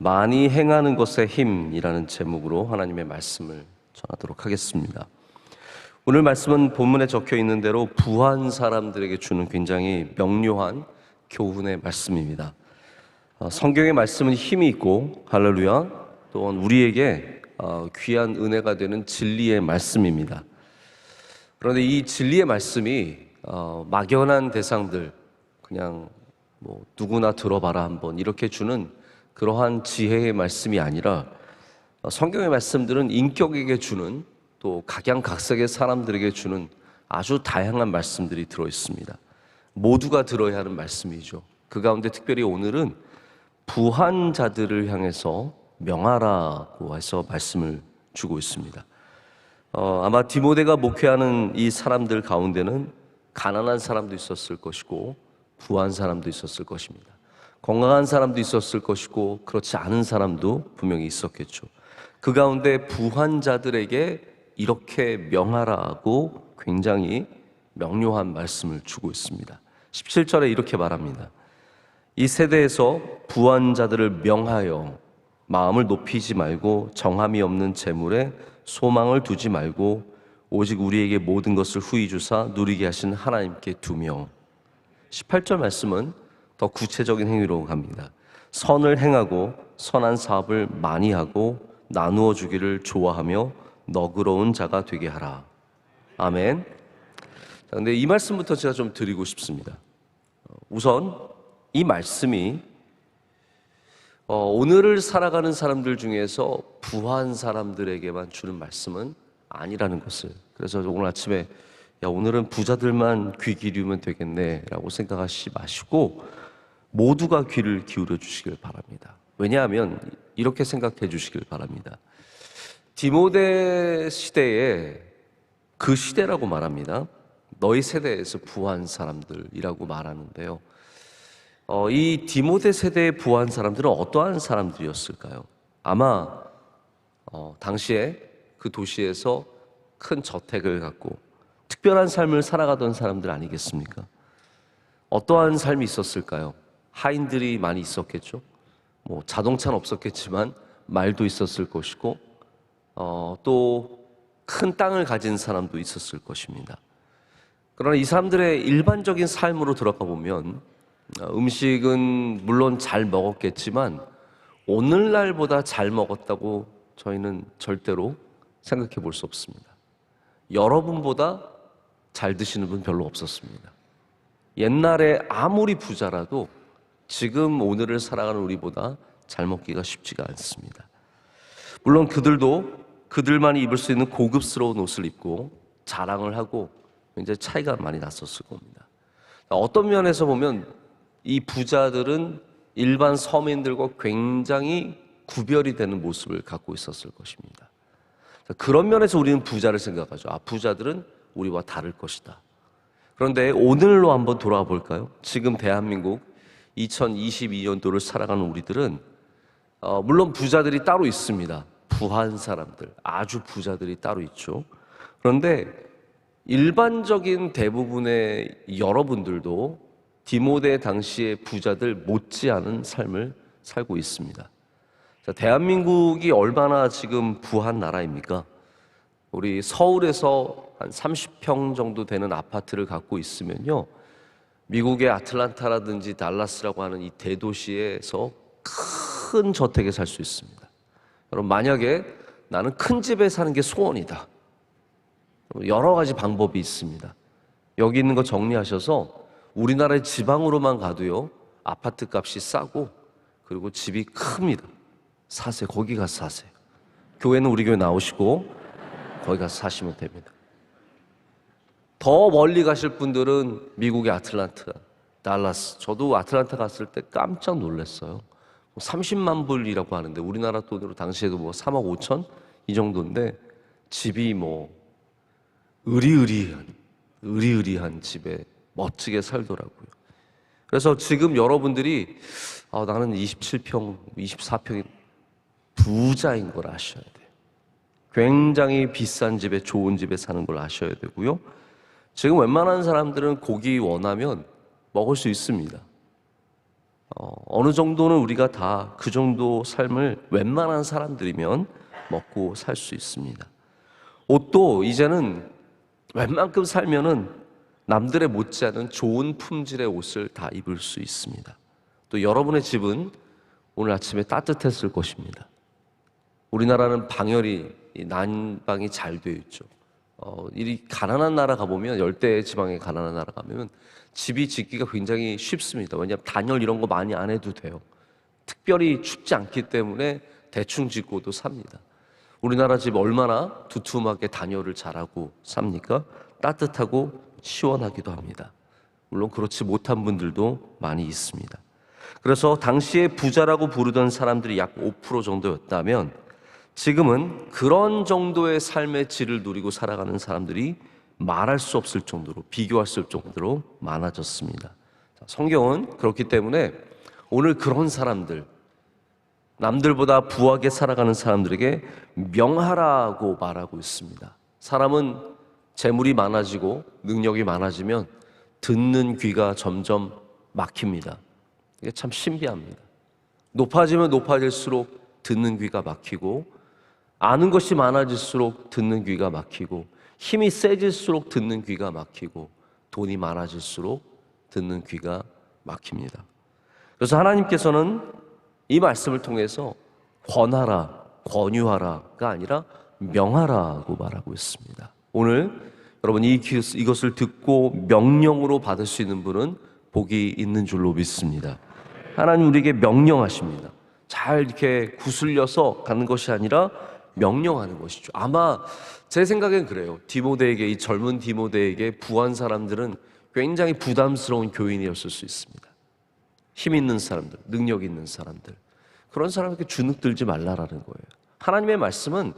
많이 행하는 것의 힘이라는 제목으로 하나님의 말씀을 전하도록 하겠습니다. 오늘 말씀은 본문에 적혀 있는 대로 부한 사람들에게 주는 굉장히 명료한 교훈의 말씀입니다. 성경의 말씀은 힘이 있고 할렐루야, 또한 우리에게 귀한 은혜가 되는 진리의 말씀입니다. 그런데 이 진리의 말씀이 막연한 대상들, 그냥 누구나 들어봐라 한번 이렇게 주는 그러한 지혜의 말씀이 아니라 성경의 말씀들은 인격에게 주는, 또 각양각색의 사람들에게 주는 아주 다양한 말씀들이 들어있습니다. 모두가 들어야 하는 말씀이죠. 그 가운데 특별히 오늘은 부한 자들을 향해서 명하라고 해서 말씀을 주고 있습니다. 아마 디모데가 목회하는 이 사람들 가운데는 가난한 사람도 있었을 것이고 부한 사람도 있었을 것입니다. 건강한 사람도 있었을 것이고 그렇지 않은 사람도 분명히 있었겠죠. 그 가운데 부한 자들에게 이렇게 명하라고 굉장히 명료한 말씀을 주고 있습니다. 17절에 이렇게 말합니다. 이 세대에서 부한 자들을 명하여 마음을 높이지 말고 정함이 없는 재물에 소망을 두지 말고 오직 우리에게 모든 것을 후히 주사 누리게 하신 하나님께 두며. 18절 말씀은 더 구체적인 행위로 갑니다. 선을 행하고 선한 사업을 많이 하고 나누어 주기를 좋아하며 너그러운 자가 되게 하라. 아멘. 그런데 이 말씀부터 제가 좀 드리고 싶습니다. 우선 이 말씀이 오늘을 살아가는 사람들 중에서 부한 사람들에게만 주는 말씀은 아니라는 것을, 그래서 오늘 아침에 오늘은 부자들만 귀 기울이면 되겠네 라고 생각하시지 마시고 모두가 귀를 기울여 주시길 바랍니다. 왜냐하면 이렇게 생각해 주시길 바랍니다. 디모데 시대에, 그 시대라고 말합니다. 너희 세대에서 부한 사람들이라고 말하는데요, 이 디모데 세대의 부한 사람들은 어떠한 사람들이었을까요? 아마 당시에 그 도시에서 큰 저택을 갖고 특별한 삶을 살아가던 사람들 아니겠습니까? 어떠한 삶이 있었을까요? 하인들이 많이 있었겠죠. 자동차는 없었겠지만 말도 있었을 것이고 또 큰 땅을 가진 사람도 있었을 것입니다. 그러나 이 사람들의 일반적인 삶으로 들어가 보면 음식은 물론 잘 먹었겠지만 오늘날보다 잘 먹었다고 저희는 절대로 생각해 볼 수 없습니다. 여러분보다 잘 드시는 분 별로 없었습니다. 옛날에 아무리 부자라도 지금 오늘을 살아가는 우리보다 잘 먹기가 쉽지가 않습니다. 물론 그들도 그들만이 입을 수 있는 고급스러운 옷을 입고 자랑을 하고 이제 차이가 많이 났었을 겁니다. 어떤 면에서 보면 이 부자들은 일반 서민들과 굉장히 구별이 되는 모습을 갖고 있었을 것입니다. 그런 면에서 우리는 부자를 생각하죠. 부자들은 우리와 다를 것이다. 그런데 오늘로 한번 돌아와 볼까요? 지금 대한민국 2022년도를 살아가는 우리들은 물론 부자들이 따로 있습니다. 부한 사람들, 아주 부자들이 따로 있죠. 그런데 일반적인 대부분의 여러분들도 디모데 당시의 부자들 못지않은 삶을 살고 있습니다. 자, 대한민국이 얼마나 지금 부한 나라입니까? 우리 서울에서 한 30평 정도 되는 아파트를 갖고 있으면요, 미국의 아틀란타라든지 달라스라고 하는 이 대도시에서 큰 저택에 살 수 있습니다. 여러분, 만약에 나는 큰 집에 사는 게 소원이다, 여러 가지 방법이 있습니다. 여기 있는 거 정리하셔서 우리나라의 지방으로만 가도요, 아파트 값이 싸고 그리고 집이 큽니다. 사세요. 거기 가서 사세요. 교회는 우리 교회 나오시고 거기 가서 사시면 됩니다. 더 멀리 가실 분들은 미국의 아틀란타, 달라스. 저도 아틀란타 갔을 때 깜짝 놀랐어요. 30만 불이라고 하는데 우리나라 돈으로 당시에도 3억 5천 이 정도인데 집이 의리의리한 집에 멋지게 살더라고요. 그래서 지금 여러분들이 나는 27평, 24평이 부자인 걸 아셔야 돼요. 굉장히 비싼 집에, 좋은 집에 사는 걸 아셔야 되고요. 지금 웬만한 사람들은 고기 원하면 먹을 수 있습니다. 어느 정도는 우리가 다 그 정도 삶을 웬만한 사람들이면 먹고 살 수 있습니다. 옷도 이제는 웬만큼 살면은 남들의 못지않은 좋은 품질의 옷을 다 입을 수 있습니다. 또 여러분의 집은 오늘 아침에 따뜻했을 것입니다. 우리나라는 방열이 난방이 잘 되어 있죠. 이 가난한 나라 가보면, 열대 지방의 가난한 나라 가면 집이 짓기가 굉장히 쉽습니다. 왜냐하면 단열 이런 거 많이 안 해도 돼요. 특별히 춥지 않기 때문에 대충 짓고도 삽니다. 우리나라 집 얼마나 두툼하게 단열을 잘하고 삽니까? 따뜻하고 시원하기도 합니다. 물론 그렇지 못한 분들도 많이 있습니다. 그래서 당시에 부자라고 부르던 사람들이 약 5% 정도였다면 지금은 그런 정도의 삶의 질을 누리고 살아가는 사람들이 말할 수 없을 정도로, 비교할 수 없을 정도로 많아졌습니다. 성경은 그렇기 때문에 오늘 그런 사람들, 남들보다 부하게 살아가는 사람들에게 명하라고 말하고 있습니다. 사람은 재물이 많아지고 능력이 많아지면 듣는 귀가 점점 막힙니다. 이게 참 신비합니다. 높아지면 높아질수록 듣는 귀가 막히고, 아는 것이 많아질수록 듣는 귀가 막히고, 힘이 세질수록 듣는 귀가 막히고, 돈이 많아질수록 듣는 귀가 막힙니다. 그래서 하나님께서는 이 말씀을 통해서 권하라, 권유하라가 아니라 명하라고 말하고 있습니다. 오늘 여러분 이것을 듣고 명령으로 받을 수 있는 분은 복이 있는 줄로 믿습니다. 하나님 우리에게 명령하십니다. 잘 이렇게 구슬려서 가는 것이 아니라 명령하는 것이죠. 아마 제 생각엔 그래요. 디모데에게, 이 젊은 디모데에게 부한 사람들은 굉장히 부담스러운 교인이었을 수 있습니다. 힘 있는 사람들, 능력 있는 사람들, 그런 사람에게 주눅들지 말라라는 거예요. 하나님의 말씀은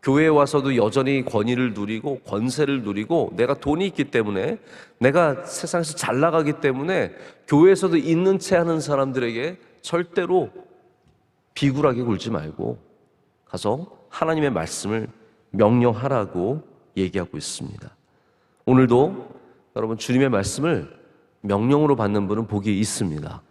교회에 와서도 여전히 권위를 누리고 권세를 누리고, 내가 돈이 있기 때문에, 내가 세상에서 잘 나가기 때문에 교회에서도 있는 채 하는 사람들에게 절대로 비굴하게 굴지 말고 가서 하나님의 말씀을 명령하라고 얘기하고 있습니다. 오늘도 여러분 주님의 말씀을 명령으로 받는 분은 복이 있습니다.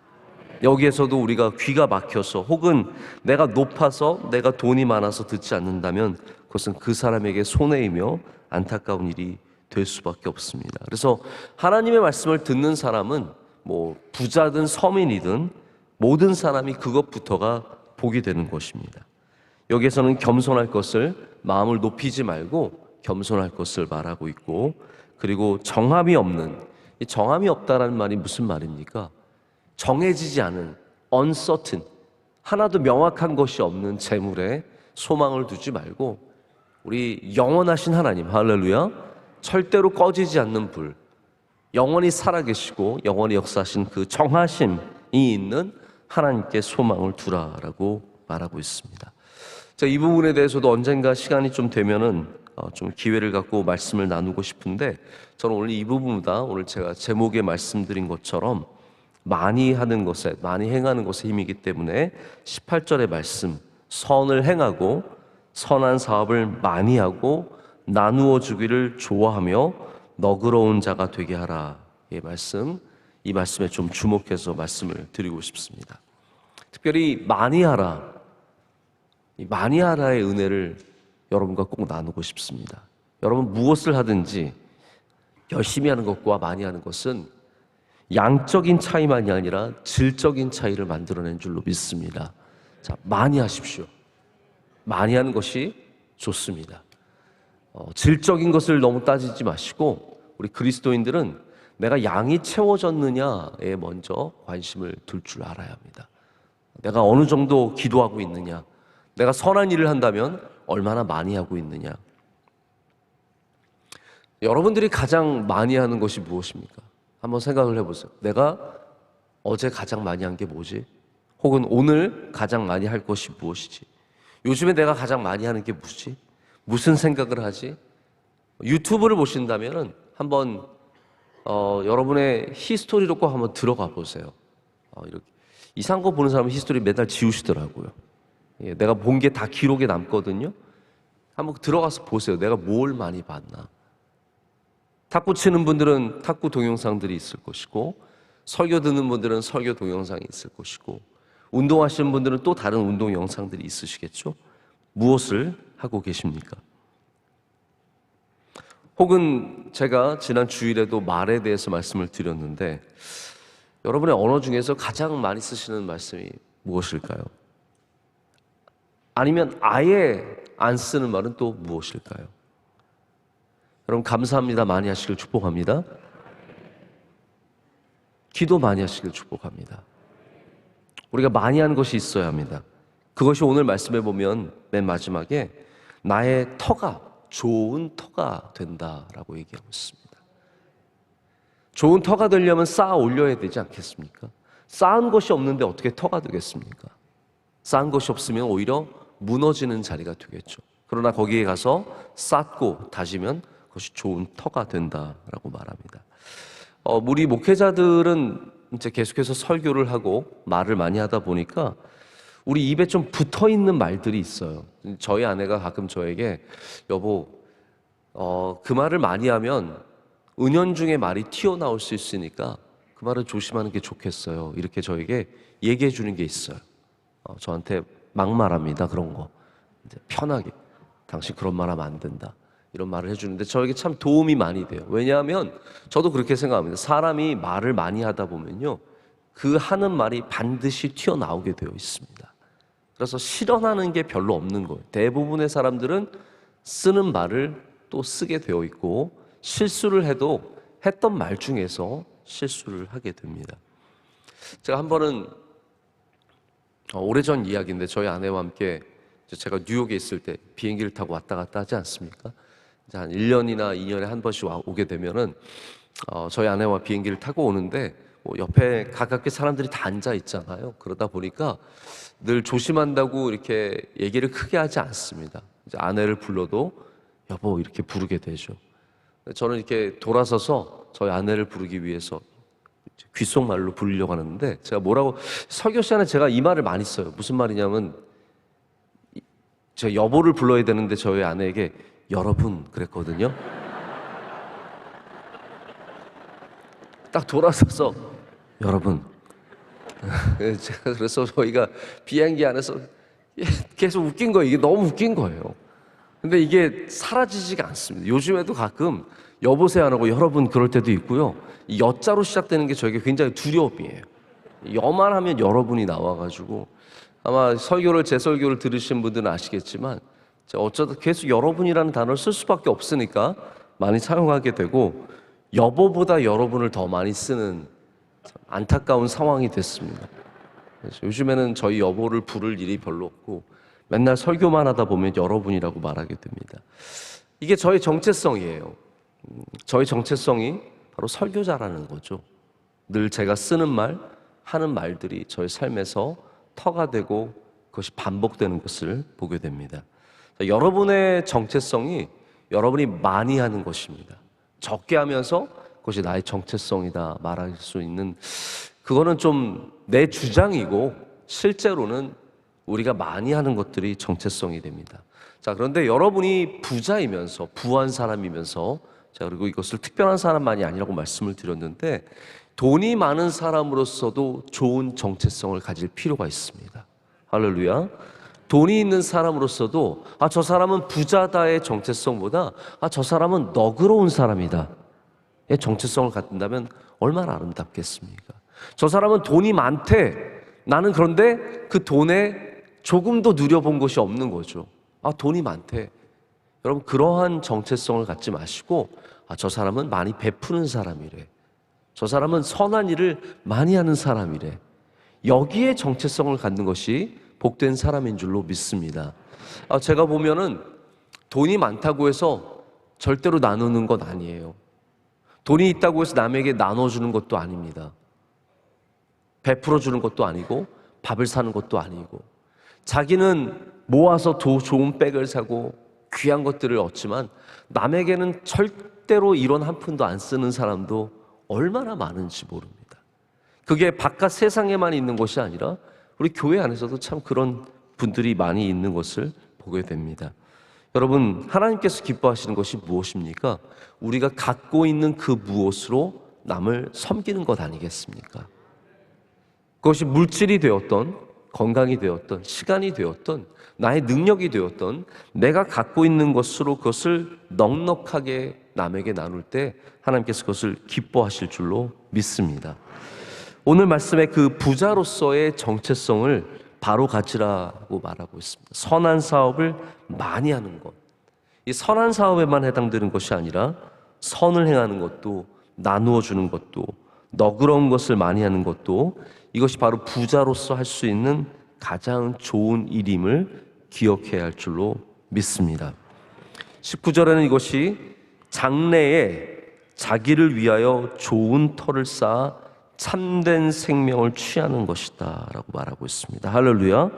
여기에서도 우리가 귀가 막혀서, 혹은 내가 높아서, 내가 돈이 많아서 듣지 않는다면 그것은 그 사람에게 손해이며 안타까운 일이 될 수밖에 없습니다. 그래서 하나님의 말씀을 듣는 사람은 뭐 부자든 서민이든 모든 사람이 그것부터가 복이 되는 것입니다. 여기에서는 겸손할 것을, 마음을 높이지 말고 겸손할 것을 말하고 있고, 그리고 정함이 없는, 이 정함이 없다라는 말이 무슨 말입니까? 정해지지 않은, uncertain, 하나도 명확한 것이 없는 재물에 소망을 두지 말고, 우리 영원하신 하나님, 할렐루야, 절대로 꺼지지 않는 불, 영원히 살아계시고 영원히 역사하신 그 정하심이 있는 하나님께 소망을 두라라고 말하고 있습니다. 자, 이 부분에 대해서도 언젠가 시간이 좀 되면은 좀 기회를 갖고 말씀을 나누고 싶은데, 저는 오늘 이 부분보다 오늘 제가 제목에 말씀드린 것처럼 많이 하는 것에, 많이 행하는 것에 힘이기 때문에 18절의 말씀, 선을 행하고 선한 사업을 많이 하고 나누어 주기를 좋아하며 너그러운 자가 되게 하라. 이 말씀에 좀 주목해서 말씀을 드리고 싶습니다. 특별히 많이 하라, 이 많이 하라의 은혜를 여러분과 꼭 나누고 싶습니다. 여러분 무엇을 하든지 열심히 하는 것과 많이 하는 것은 양적인 차이만이 아니라 질적인 차이를 만들어낸 줄로 믿습니다. 자, 많이 하십시오. 많이 하는 것이 좋습니다. 질적인 것을 너무 따지지 마시고, 우리 그리스도인들은 내가 양이 채워졌느냐에 먼저 관심을 둘 줄 알아야 합니다. 내가 어느 정도 기도하고 있느냐, 내가 선한 일을 한다면 얼마나 많이 하고 있느냐. 여러분들이 가장 많이 하는 것이 무엇입니까? 한번 생각을 해보세요. 내가 어제 가장 많이 한 게 뭐지? 혹은 오늘 가장 많이 할 것이 무엇이지? 요즘에 내가 가장 많이 하는 게 뭐지? 무슨 생각을 하지? 유튜브를 보신다면 한번 여러분의 히스토리로 꼭 한번 들어가 보세요. 이렇게 이상한 거 보는 사람은 히스토리 매달 지우시더라고요. 예, 내가 본 게 다 기록에 남거든요. 한번 들어가서 보세요. 내가 뭘 많이 봤나. 탁구 치는 분들은 탁구 동영상들이 있을 것이고, 설교 듣는 분들은 설교 동영상이 있을 것이고, 운동하시는 분들은 또 다른 운동 영상들이 있으시겠죠? 무엇을 하고 계십니까? 혹은 제가 지난 주일에도 말에 대해서 말씀을 드렸는데, 여러분의 언어 중에서 가장 많이 쓰시는 말씀이 무엇일까요? 아니면 아예 안 쓰는 말은 또 무엇일까요? 여러분, 감사합니다 많이 하시길 축복합니다. 기도 많이 하시길 축복합니다. 우리가 많이 하는 것이 있어야 합니다. 그것이 오늘 말씀해 보면 맨 마지막에 나의 터가 좋은 터가 된다라고 얘기하고 있습니다. 좋은 터가 되려면 쌓아 올려야 되지 않겠습니까? 쌓은 것이 없는데 어떻게 터가 되겠습니까? 쌓은 것이 없으면 오히려 무너지는 자리가 되겠죠. 그러나 거기에 가서 쌓고 다지면 그것이 좋은 터가 된다라고 말합니다. 우리 목회자들은 이제 계속해서 설교를 하고 말을 많이 하다 보니까 우리 입에 좀 붙어 있는 말들이 있어요. 저희 아내가 가끔 저에게 여보, 그 말을 많이 하면 은연중에 말이 튀어나올 수 있으니까 그 말을 조심하는 게 좋겠어요. 이렇게 저에게 얘기해 주는 게 있어요. 저한테 막말합니다. 그런 거. 이제 편하게. 당신 그런 말 하면 안 된다. 이런 말을 해주는데 저에게 참 도움이 많이 돼요. 왜냐하면 저도 그렇게 생각합니다. 사람이 말을 많이 하다 보면요, 그 하는 말이 반드시 튀어나오게 되어 있습니다. 그래서 실현하는 게 별로 없는 거예요. 대부분의 사람들은 쓰는 말을 또 쓰게 되어 있고, 실수를 해도 했던 말 중에서 실수를 하게 됩니다. 제가 한 번은 오래전 이야기인데, 저희 아내와 함께 제가 뉴욕에 있을 때 비행기를 타고 왔다 갔다 하지 않습니까? 한 1년이나 2년에 한 번씩 오게 되면은 저희 아내와 비행기를 타고 오는데 옆에 가깝게 사람들이 다 앉아 있잖아요. 그러다 보니까 늘 조심한다고 이렇게 얘기를 크게 하지 않습니다. 이제 아내를 불러도 여보 이렇게 부르게 되죠. 저는 이렇게 돌아서서 저희 아내를 부르기 위해서 귓속말로 부르려고 하는데, 제가 뭐라고, 설교 시간에 제가 이 말을 많이 써요. 무슨 말이냐면, 제가 여보를 불러야 되는데 저희 아내에게 여러분 그랬거든요. 딱 돌아서서 여러분. 제가 그래서 저희가 비행기 안에서 계속 웃긴 거예요. 이게 너무 웃긴 거예요. 근데 이게 사라지지가 않습니다. 요즘에도 가끔 여보세요 안 하고 여러분 그럴 때도 있고요. 이 여자로 시작되는 게 저에게 굉장히 두려움이에요. 여만 하면 여러분이 나와가지고, 아마 제 설교를 들으신 분들은 아시겠지만 제가 어쩌다 계속 여러분이라는 단어를 쓸 수밖에 없으니까 많이 사용하게 되고, 여보보다 여러분을 더 많이 쓰는 안타까운 상황이 됐습니다. 그래서 요즘에는 저희 여보를 부를 일이 별로 없고 맨날 설교만 하다 보면 여러분이라고 말하게 됩니다. 이게 저의 정체성이에요. 저의 정체성이 바로 설교자라는 거죠. 늘 제가 쓰는 말, 하는 말들이 저의 삶에서 터가 되고 그것이 반복되는 것을 보게 됩니다. 여러분의 정체성이 여러분이 많이 하는 것입니다. 적게 하면서 그것이 나의 정체성이다 말할 수 있는, 그거는 좀 내 주장이고 실제로는 우리가 많이 하는 것들이 정체성이 됩니다. 자, 그런데 여러분이 부자이면서 부한 사람이면서, 자, 그리고 이것을 특별한 사람만이 아니라고 말씀을 드렸는데, 돈이 많은 사람으로서도 좋은 정체성을 가질 필요가 있습니다. 할렐루야. 돈이 있는 사람으로서도 저 사람은 부자다의 정체성보다 저 사람은 너그러운 사람이다 의 정체성을 갖는다면 얼마나 아름답겠습니까? 저 사람은 돈이 많대. 나는 그런데 그 돈에 조금도 누려본 것이 없는 거죠. 돈이 많대. 여러분, 그러한 정체성을 갖지 마시고 저 사람은 많이 베푸는 사람이래. 저 사람은 선한 일을 많이 하는 사람이래. 여기에 정체성을 갖는 것이 복된 사람인 줄로 믿습니다. 제가 보면은 돈이 많다고 해서 절대로 나누는 건 아니에요. 돈이 있다고 해서 남에게 나눠주는 것도 아닙니다. 베풀어 주는 것도 아니고 밥을 사는 것도 아니고, 자기는 모아서 좋은 백을 사고 귀한 것들을 얻지만 남에게는 절대로 이런 한 푼도 안 쓰는 사람도 얼마나 많은지 모릅니다. 그게 바깥 세상에만 있는 것이 아니라 우리 교회 안에서도 참 그런 분들이 많이 있는 것을 보게 됩니다. 여러분, 하나님께서 기뻐하시는 것이 무엇입니까? 우리가 갖고 있는 그 무엇으로 남을 섬기는 것 아니겠습니까? 그것이 물질이 되었던, 건강이 되었던, 시간이 되었던, 나의 능력이 되었던, 내가 갖고 있는 것으로 그것을 넉넉하게 남에게 나눌 때 하나님께서 그것을 기뻐하실 줄로 믿습니다. 오늘 말씀의 그 부자로서의 정체성을 바로 가지라고 말하고 있습니다. 선한 사업을 많이 하는 것. 이 선한 사업에만 해당되는 것이 아니라 선을 행하는 것도, 나누어 주는 것도, 너그러운 것을 많이 하는 것도, 이것이 바로 부자로서 할 수 있는 가장 좋은 일임을 기억해야 할 줄로 믿습니다. 19절에는 이것이 장래에 자기를 위하여 좋은 터를 쌓아 참된 생명을 취하는 것이다 라고 말하고 있습니다. 할렐루야.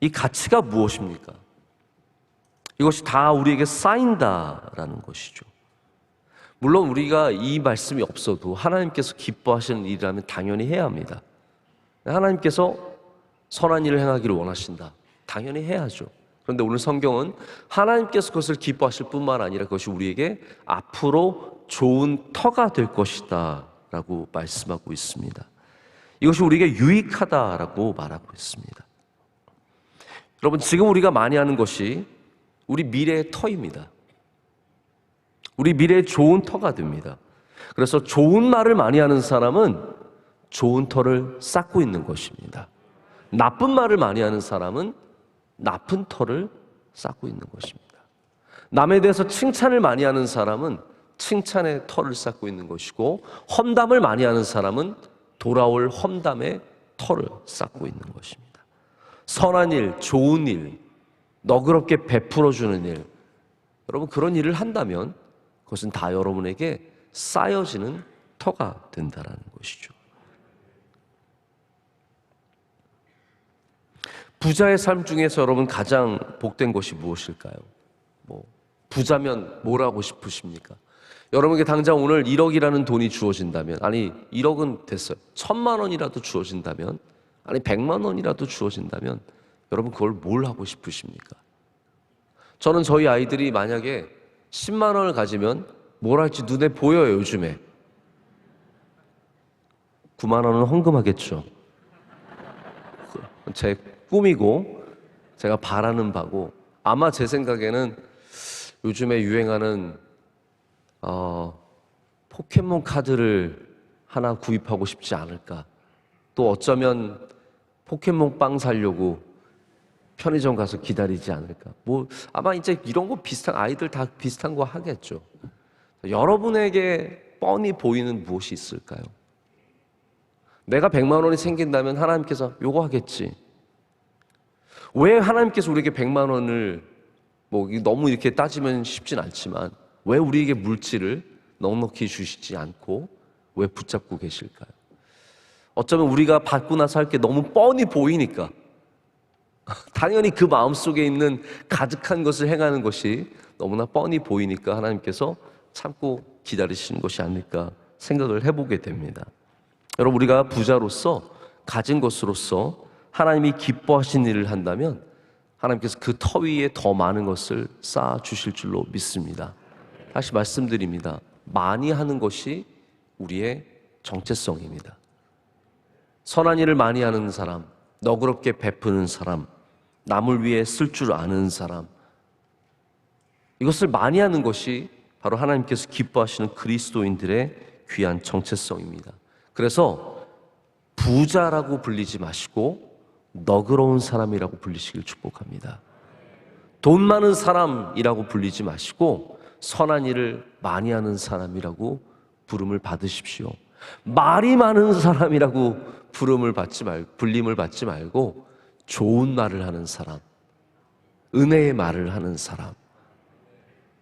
이 가치가 무엇입니까? 이것이 다 우리에게 쌓인다라는 것이죠. 물론 우리가 이 말씀이 없어도 하나님께서 기뻐하시는 일이라면 당연히 해야 합니다. 하나님께서 선한 일을 행하기를 원하신다. 당연히 해야죠. 그런데 오늘 성경은 하나님께서 그것을 기뻐하실 뿐만 아니라 그것이 우리에게 앞으로 좋은 터가 될 것이다 라고 말씀하고 있습니다. 이것이 우리에게 유익하다라고 말하고 있습니다. 여러분, 지금 우리가 많이 하는 것이 우리 미래의 터입니다. 우리 미래의 좋은 터가 됩니다. 그래서 좋은 말을 많이 하는 사람은 좋은 터를 쌓고 있는 것입니다. 나쁜 말을 많이 하는 사람은 나쁜 터를 쌓고 있는 것입니다. 남에 대해서 칭찬을 많이 하는 사람은 칭찬의 터를 쌓고 있는 것이고, 험담을 많이 하는 사람은 돌아올 험담의 터를 쌓고 있는 것입니다. 선한 일, 좋은 일, 너그럽게 베풀어주는 일, 여러분 그런 일을 한다면 그것은 다 여러분에게 쌓여지는 터가 된다는 것이죠. 부자의 삶 중에서 여러분 가장 복된 것이 무엇일까요? 부자면 뭘 하고 싶으십니까? 여러분에게 당장 오늘 1억이라는 돈이 주어진다면, 아니 1억은 됐어요. 1,000만 원이라도 주어진다면, 아니 100만 원이라도 주어진다면 여러분 그걸 뭘 하고 싶으십니까? 저는 저희 아이들이 만약에 10만 원을 가지면 뭘 할지 눈에 보여요. 요즘에 9만 원은 헌금하겠죠. 제 꿈이고 제가 바라는 바고, 아마 제 생각에는 요즘에 유행하는 포켓몬 카드를 하나 구입하고 싶지 않을까. 또 어쩌면 포켓몬 빵 사려고 편의점 가서 기다리지 않을까. 아마 이제 이런 거 비슷한, 아이들 다 비슷한 거 하겠죠. 여러분에게 뻔히 보이는 무엇이 있을까요? 내가 100만 원이 생긴다면 하나님께서 요거 하겠지. 왜 하나님께서 우리에게 100만 원을, 너무 이렇게 따지면 쉽진 않지만 왜 우리에게 물질을 넉넉히 주시지 않고 왜 붙잡고 계실까요? 어쩌면 우리가 받고 나서 할 게 너무 뻔히 보이니까, 당연히 그 마음속에 있는 가득한 것을 행하는 것이 너무나 뻔히 보이니까 하나님께서 참고 기다리시는 것이 아닐까 생각을 해보게 됩니다. 여러분, 우리가 부자로서, 가진 것으로서 하나님이 기뻐하신 일을 한다면 하나님께서 그 터 위에 더 많은 것을 쌓아 주실 줄로 믿습니다. 다시 말씀드립니다. 많이 하는 것이 우리의 정체성입니다. 선한 일을 많이 하는 사람, 너그럽게 베푸는 사람, 남을 위해 쓸 줄 아는 사람, 이것을 많이 하는 것이 바로 하나님께서 기뻐하시는 그리스도인들의 귀한 정체성입니다. 그래서 부자라고 불리지 마시고 너그러운 사람이라고 불리시길 축복합니다. 돈 많은 사람이라고 불리지 마시고 선한 일을 많이 하는 사람이라고 부름을 받으십시오. 말이 많은 사람이라고 불림을 받지 말고 좋은 말을 하는 사람, 은혜의 말을 하는 사람.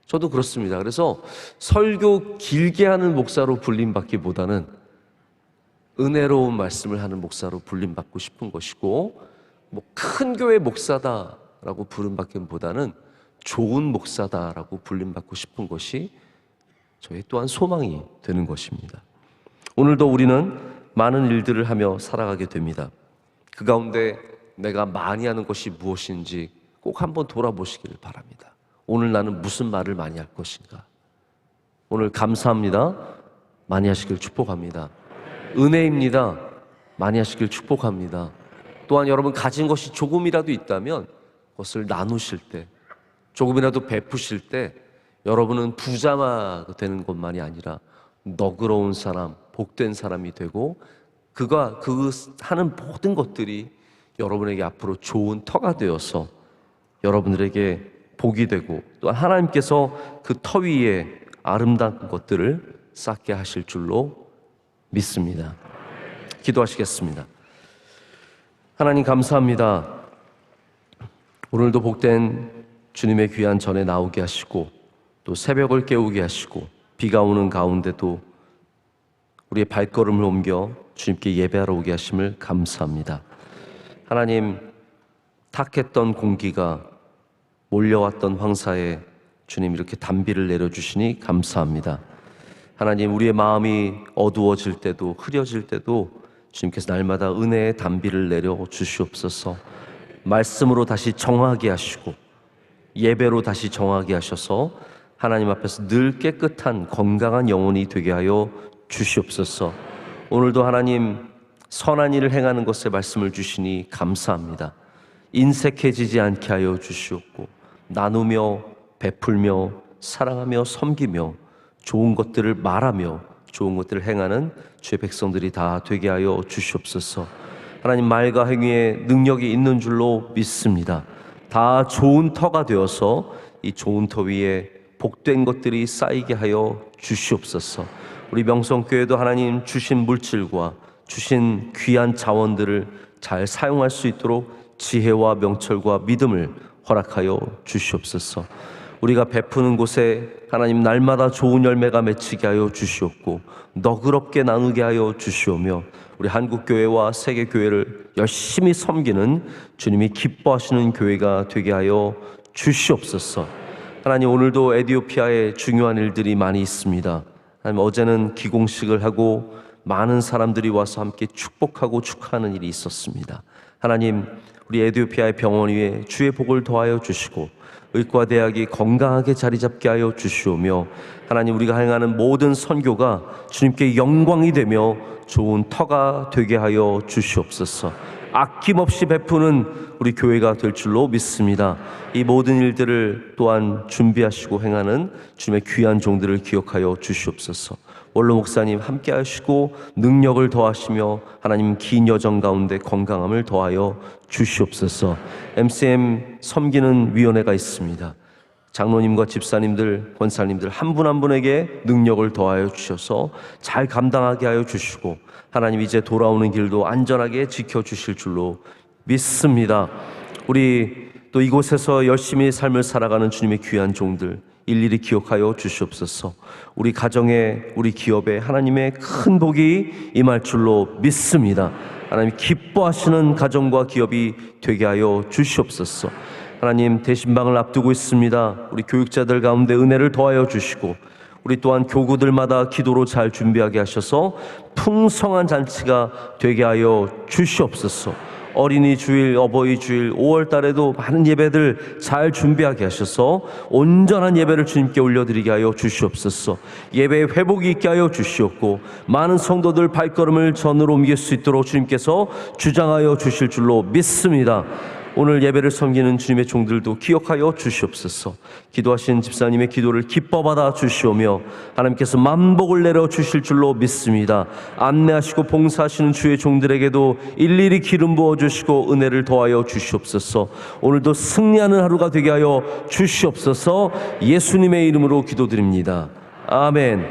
저도 그렇습니다. 그래서 설교 길게 하는 목사로 불림받기보다는 은혜로운 말씀을 하는 목사로 불림받고 싶은 것이고, 큰 교회 목사다라고 부름받기보다는 좋은 목사다라고 불림받고 싶은 것이 저의 또한 소망이 되는 것입니다. 오늘도 우리는 많은 일들을 하며 살아가게 됩니다. 그 가운데 내가 많이 하는 것이 무엇인지 꼭 한번 돌아보시기를 바랍니다. 오늘 나는 무슨 말을 많이 할 것인가? 오늘 감사합니다. 많이 하시길 축복합니다. 은혜입니다. 많이 하시길 축복합니다. 또한 여러분 가진 것이 조금이라도 있다면 그것을 나누실 때, 조금이라도 베푸실 때 여러분은 부자가 되는 것만이 아니라 너그러운 사람, 복된 사람이 되고 그가 하는 모든 것들이 여러분에게 앞으로 좋은 터가 되어서 여러분들에게 복이 되고 또 하나님께서 그 터 위에 아름다운 것들을 쌓게 하실 줄로 믿습니다. 기도하시겠습니다. 하나님 감사합니다. 오늘도 복된 주님의 귀한 전에 나오게 하시고 또 새벽을 깨우게 하시고 비가 오는 가운데도 우리의 발걸음을 옮겨 주님께 예배하러 오게 하심을 감사합니다. 하나님, 탁했던 공기가 몰려왔던 황사에 주님 이렇게 단비를 내려주시니 감사합니다. 하나님, 우리의 마음이 어두워질 때도 흐려질 때도 주님께서 날마다 은혜의 단비를 내려주시옵소서. 말씀으로 다시 정하게 하시고 예배로 다시 정하게 하셔서 하나님 앞에서 늘 깨끗한 건강한 영혼이 되게 하여 주시옵소서. 오늘도 하나님 선한 일을 행하는 것에 말씀을 주시니 감사합니다. 인색해지지 않게 하여 주시옵고 나누며 베풀며 사랑하며 섬기며 좋은 것들을 말하며 좋은 것들을 행하는 주의 백성들이 다 되게 하여 주시옵소서. 하나님, 말과 행위에 능력이 있는 줄로 믿습니다. 다 좋은 터가 되어서 이 좋은 터 위에 복된 것들이 쌓이게 하여 주시옵소서. 우리 명성교회도 하나님 주신 물질과 주신 귀한 자원들을 잘 사용할 수 있도록 지혜와 명철과 믿음을 허락하여 주시옵소서. 우리가 베푸는 곳에 하나님 날마다 좋은 열매가 맺히게 하여 주시옵고 너그럽게 나누게 하여 주시오며 우리 한국교회와 세계교회를 열심히 섬기는 주님이 기뻐하시는 교회가 되게 하여 주시옵소서. 하나님, 오늘도 에티오피아에 중요한 일들이 많이 있습니다. 하나님, 어제는 기공식을 하고 많은 사람들이 와서 함께 축복하고 축하하는 일이 있었습니다. 하나님, 우리 에티오피아의 병원 위에 주의 복을 더하여 주시고 의과대학이 건강하게 자리 잡게 하여 주시오며 하나님, 우리가 행하는 모든 선교가 주님께 영광이 되며 좋은 터가 되게 하여 주시옵소서. 아낌없이 베푸는 우리 교회가 될 줄로 믿습니다. 이 모든 일들을 또한 준비하시고 행하는 주님의 귀한 종들을 기억하여 주시옵소서. 원로 목사님 함께 하시고 능력을 더하시며 하나님 긴 여정 가운데 건강함을 더하여 주시옵소서. MCM 섬기는 위원회가 있습니다. 장로님과 집사님들, 권사님들 한 분 한 분에게 능력을 더하여 주셔서 잘 감당하게 하여 주시고 하나님 이제 돌아오는 길도 안전하게 지켜주실 줄로 믿습니다. 우리 또 이곳에서 열심히 삶을 살아가는 주님의 귀한 종들 일일이 기억하여 주시옵소서. 우리 가정에 우리 기업에 하나님의 큰 복이 임할 줄로 믿습니다. 하나님 기뻐하시는 가정과 기업이 되게 하여 주시옵소서. 하나님, 대신방을 앞두고 있습니다. 우리 교육자들 가운데 은혜를 더하여 주시고 우리 또한 교구들마다 기도로 잘 준비하게 하셔서 풍성한 잔치가 되게 하여 주시옵소서. 어린이 주일, 어버이 주일, 5월 달에도 많은 예배들 잘 준비하게 하셔서 온전한 예배를 주님께 올려드리게 하여 주시옵소서. 예배에 회복이 있게 하여 주시옵고 많은 성도들 발걸음을 전으로 옮길 수 있도록 주님께서 주장하여 주실 줄로 믿습니다. 오늘 예배를 섬기는 주님의 종들도 기억하여 주시옵소서. 기도하신 집사님의 기도를 기뻐 받아 주시오며 하나님께서 만복을 내려 주실 줄로 믿습니다. 안내하시고 봉사하시는 주의 종들에게도 일일이 기름 부어 주시고 은혜를 더하여 주시옵소서. 오늘도 승리하는 하루가 되게 하여 주시옵소서. 예수님의 이름으로 기도드립니다. 아멘.